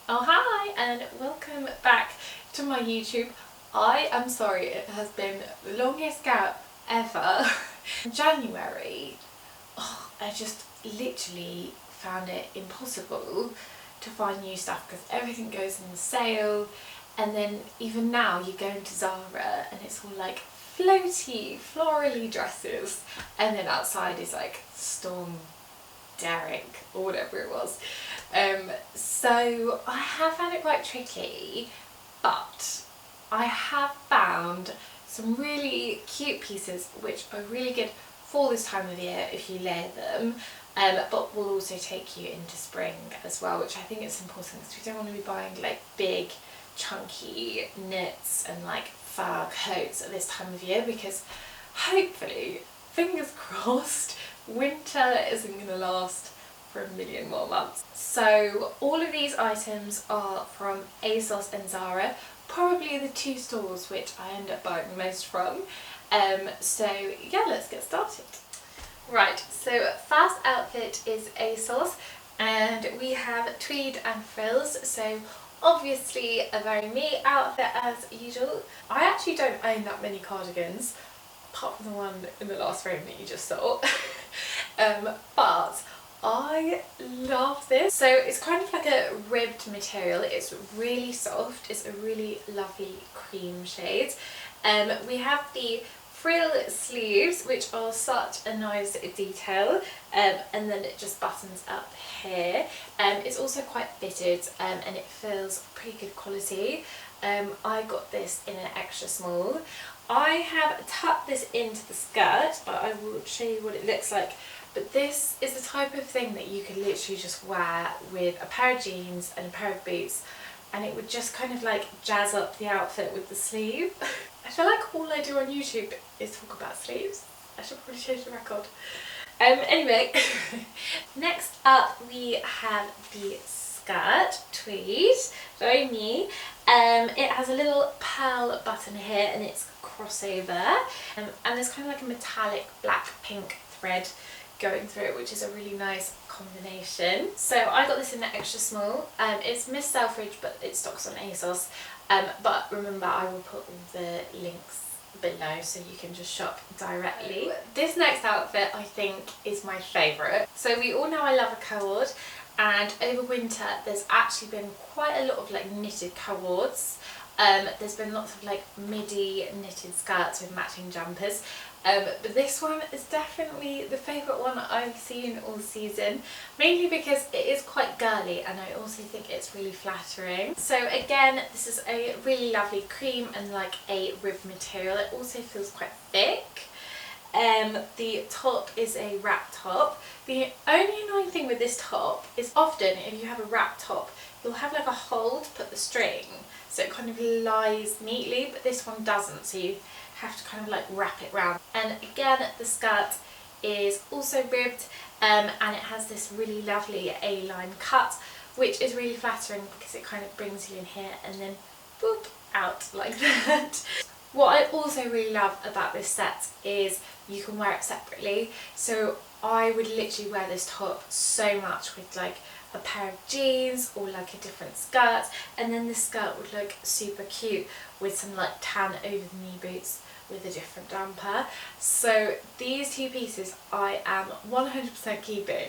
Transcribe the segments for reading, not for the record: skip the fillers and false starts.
Oh hi and welcome back to my YouTube. I am sorry it has been the longest gap ever. In January, I just literally found it impossible to find new stuff because everything goes in the sale, and then even now you go into Zara and it's all like floaty, florally dresses, and then outside is like Storm Derek or whatever it was. So I have found it quite tricky, but I have found some really cute pieces which are really good for this time of year if you layer them, but will also take you into spring as well, which I think is important because we don't want to be buying like big chunky knits and like fur coats at this time of year, because hopefully, fingers crossed, winter isn't going to last for a million more months. So all of these items are from ASOS and Zara, probably the two stores which I end up buying the most from. So yeah, let's get started. Right, so first outfit is ASOS, and we have tweed and frills, so obviously a very me outfit as usual. I actually don't own that many cardigans, apart from the one in the last frame that you just saw. But I love this. So it's kind of like a ribbed material. It's really soft. It's a really lovely cream shade. We have the frill sleeves, which are such a nice detail, and then it just buttons up here. It's also quite fitted, and it feels pretty good quality. I got this in an extra small. I have tucked this into the skirt, but I will show you what it looks like. But this is the type of thing that you could literally just wear with a pair of jeans and a pair of boots, and it would just kind of like jazz up the outfit with the sleeve. I feel like all I do on YouTube is talk about sleeves. I should probably change the record. Anyway, next up we have the skirt, tweed, very me. It has a little pearl button here and it's crossover, and there's kind of like a metallic black pink thread going through it, which is a really nice combination. So I got this in the extra small. It's Miss Selfridge, but it stocks on ASOS. But remember, I will put all the links below so you can just shop directly. This next outfit I think is my favourite. So we all know I love a co-ord, and over winter there's actually been quite a lot of like knitted co-ords. There's been lots of like midi knitted skirts with matching jumpers, but this one is definitely the favourite one I've seen all season, mainly because it is quite girly and I also think it's really flattering. So again, this is a really lovely cream and like a rib material. It also feels quite thick. The top is a wrap top. The only annoying thing with this top is often if you have a wrap top, you'll have like a hole to put the string, so it kind of lies neatly, but this one doesn't, so you have to kind of like wrap it round. And again, the skirt is also ribbed, and it has this really lovely A-line cut, which is really flattering because it kind of brings you in here and then boop, out like that. What I also really love about this set is you can wear it separately. So I would literally wear this top so much with like a pair of jeans or like a different skirt, and then the skirt would look super cute with some like tan over the knee boots with a different jumper. So these two pieces I am 100% keeping,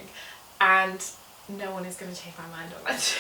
and no one is going to change my mind on that.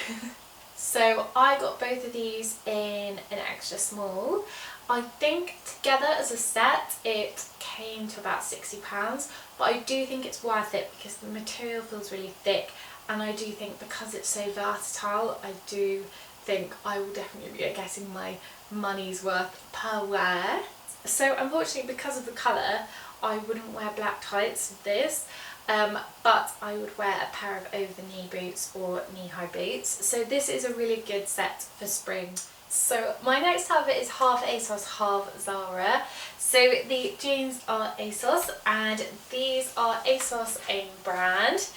So I got both of these in an extra small. I think together as a set it came to about £60, but I do think it's worth it because the material feels really thick, and I do think because it's so versatile, I do think I will definitely be getting my money's worth per wear. So unfortunately, because of the colour, I wouldn't wear black tights with this, but I would wear a pair of over-the-knee boots or knee-high boots. So this is a really good set for spring. So my next outfit is half ASOS, half Zara. So the jeans are ASOS and these are ASOS own brand.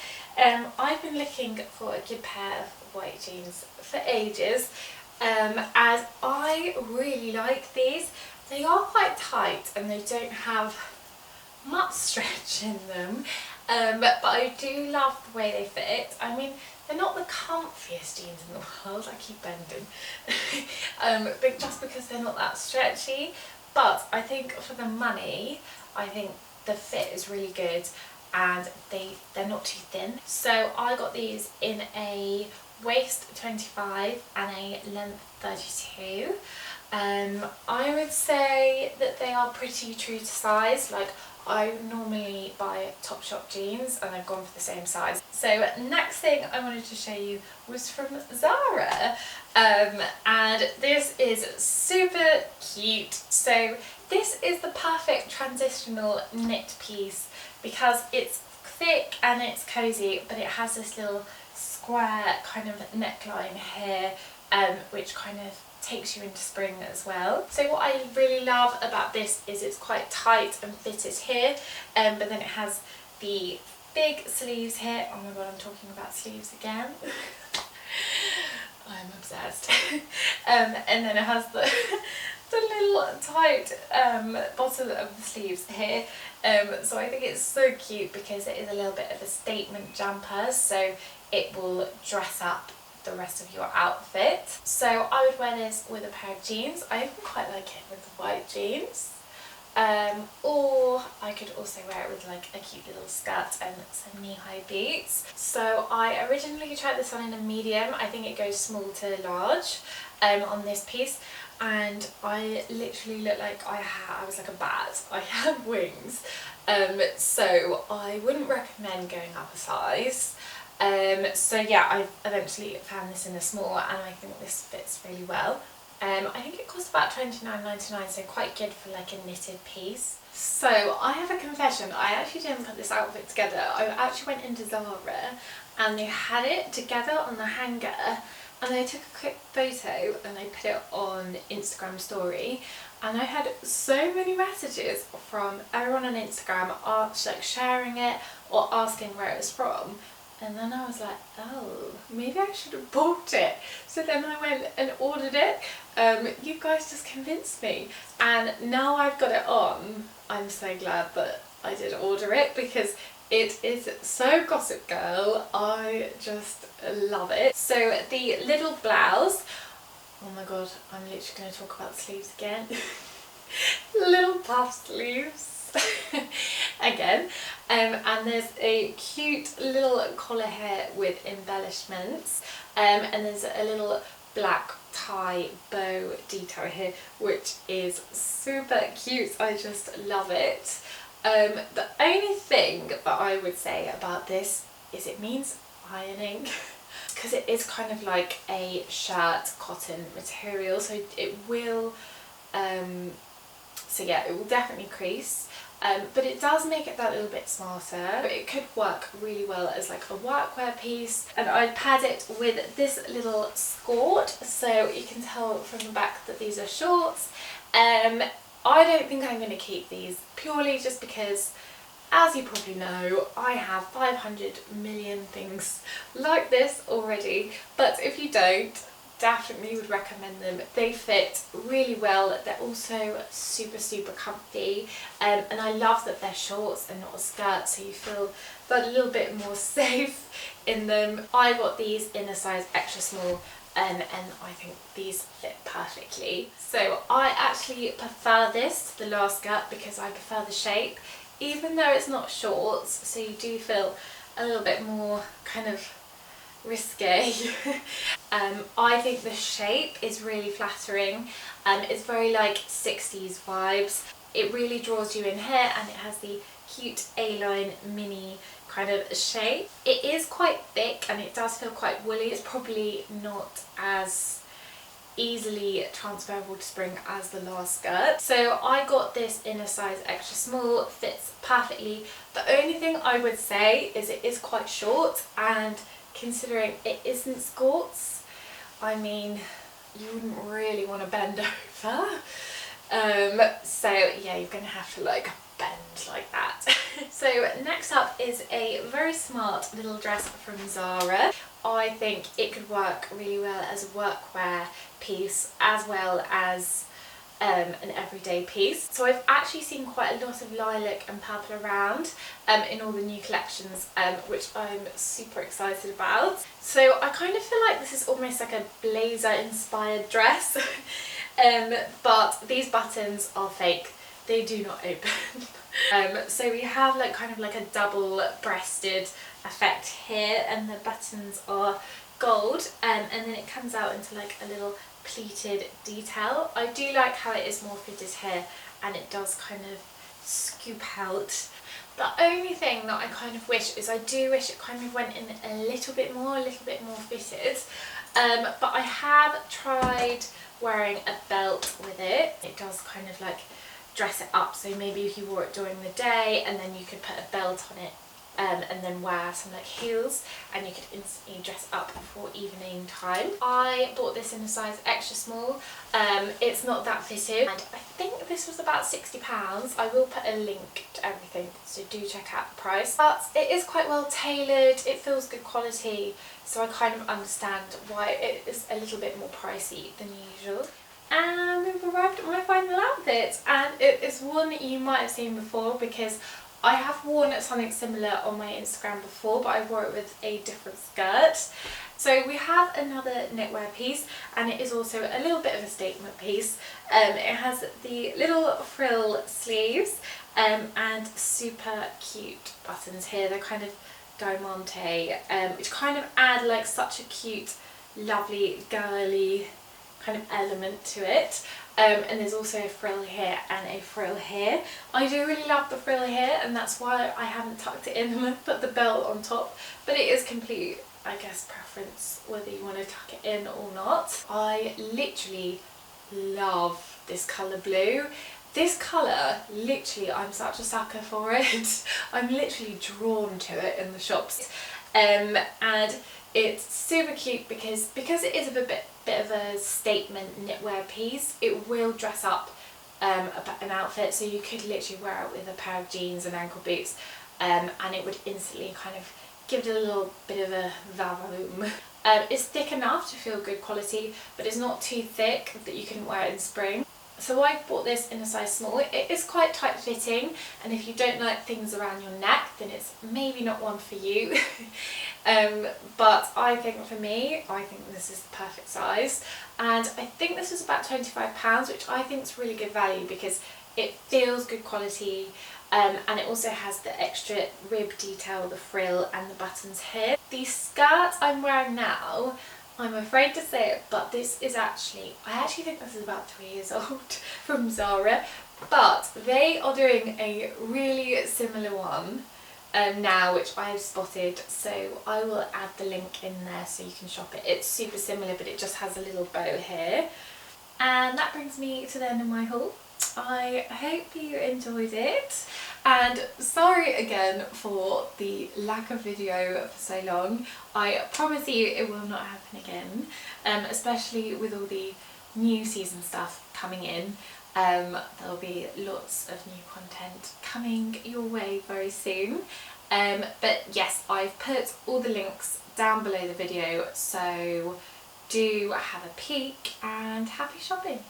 I've been looking for a good pair of white jeans for ages, as I really like these. They are quite tight and they don't have much stretch in them, but I do love the way they fit. I mean, They're not the comfiest jeans in the world, I keep bending, but just because they're not that stretchy. But I think for the money, I think the fit is really good and they're not too thin. So I got these in a waist 25 and a length 32. I would say that they are pretty true to size. Like, I normally buy Topshop jeans and I've gone for the same size. So next thing I wanted to show you was from Zara, and this is super cute. So this is the perfect transitional knit piece because it's thick and it's cozy, but it has this little square kind of neckline here, which kind of takes you into spring as well. So what I really love about this is it's quite tight and fitted here, but then it has the big sleeves here. Oh my god, I'm talking about sleeves again. I'm obsessed. And then it has the little tight bottom of the sleeves here. So I think it's so cute because it is a little bit of a statement jumper, so it will dress up the rest of your outfit. So I would wear this with a pair of jeans. I even quite like it with white jeans. Or I could also wear it with like a cute little skirt and some knee-high boots. So I originally tried this on in a medium. I think it goes small to large on this piece, and I literally looked like I was like a bat. I had wings. So I wouldn't recommend going up a size. So yeah, I eventually found this in a small and I think this fits really well. I think it cost about £29.99, so quite good for like a knitted piece. So I have a confession, I actually didn't put this outfit together. I actually went into Zara and they had it together on the hanger, and I took a quick photo and I put it on Instagram story, and I had so many messages from everyone on Instagram like sharing it or asking where it was from. And then I was like, oh, maybe I should have bought it. So then I went and ordered it. You guys just convinced me. And now I've got it on. I'm so glad that I did order it because it is so Gossip Girl. I just love it. So the little blouse. Oh my god, I'm literally going to talk about the sleeves again. Little puff sleeves. Again, and there's a cute little collar here with embellishments, and there's a little black tie bow detail here, which is super cute. I just love it. The only thing that I would say about this is it needs ironing because it is kind of like a shirt cotton material, so it will so yeah, it will definitely crease. But it does make it that little bit smarter. It could work really well as like a workwear piece, and I'd pad it with this little skirt so you can tell from the back that these are shorts. I don't think I'm going to keep these purely just because, as you probably know, I have 500 million things like this already, but if you don't, definitely would recommend them. They fit really well. They're also super comfy, and I love that they're shorts and not a skirt, so you feel a little bit more safe in them. I got these in a size extra small, and I think these fit perfectly. So I actually prefer this to the last skirt because I prefer the shape, even though it's not shorts, so you do feel a little bit more kind of risque. I think the shape is really flattering, and it's very like 60s vibes. It really draws you in here, and it has the cute A-line mini kind of shape. It is quite thick and it does feel quite woolly. It's probably not as easily transferable to spring as the last skirt. So I got this in a size extra small, fits perfectly. The only thing I would say is it is quite short, and considering it isn't skirts, I mean, you wouldn't really want to bend over. So yeah, you're gonna have to like bend like that. So next up is a very smart little dress from Zara. I think it could work really well as a workwear piece, as well as an everyday piece. So I've actually seen quite a lot of lilac and purple around in all the new collections, which I'm super excited about. So I kind of feel like this is almost like a blazer inspired dress, but these buttons are fake. They do not open. So we have like kind of like a double breasted effect here, and the buttons are gold, and then it comes out into like a little pleated detail. I do like how it is more fitted here, and it does kind of scoop out. The only thing that I kind of wish is I do wish it kind of went in a little bit more fitted, but I have tried wearing a belt with it. It does kind of like dress it up, so maybe if you wore it during the day and then you could put a belt on it and then wear some like heels, and you could instantly dress up for evening time. I bought this in a size extra small. It's not that fitted, and I think this was about £60. I will put a link to everything, so do check out the price. But it is quite well tailored, it feels good quality, so I kind of understand why it is a little bit more pricey than usual. And we've arrived at my final outfit, and it is one that you might have seen before because I have worn something similar on my Instagram before, but I wore it with a different skirt. So we have another knitwear piece, and it is also a little bit of a statement piece. It has the little frill sleeves and super cute buttons here. They're kind of diamante, which kind of add like such a cute, lovely, girly kind of element to it. And there's also a frill here and a frill here. I do really love the frill here, and that's why I haven't tucked it in and I've put the belt on top, but it is complete, I guess, preference whether you want to tuck it in or not. I literally love this colour blue. This colour, literally, I'm such a sucker for it. I'm literally drawn to it in the shops. And it's super cute because it is a bit of a statement knitwear piece. It will dress up an outfit, so you could literally wear it with a pair of jeans and ankle boots, and it would instantly kind of give it a little bit of a vavoom. It's thick enough to feel good quality, but it's not too thick that you can wear it in spring. So I bought this in a size small. It is quite tight fitting, and if you don't like things around your neck, then it's maybe not one for you. But I think for me, I think this is the perfect size, and I think this is about £25, which I think is really good value because it feels good quality, and it also has the extra rib detail, the frill and the buttons here. The skirt I'm wearing now, I'm afraid to say it, but this is I actually think this is about 3 years old from Zara, but they are doing a really similar one now, which I've spotted, so I will add the link in there so you can shop it. It's super similar, but it just has a little bow here. And that brings me to the end of my haul. I hope you enjoyed it, and sorry again for the lack of video for so long. I promise you it will not happen again, especially with all the new season stuff coming in. There'll be lots of new content coming your way very soon. But yes, I've put all the links down below the video, so do have a peek and happy shopping.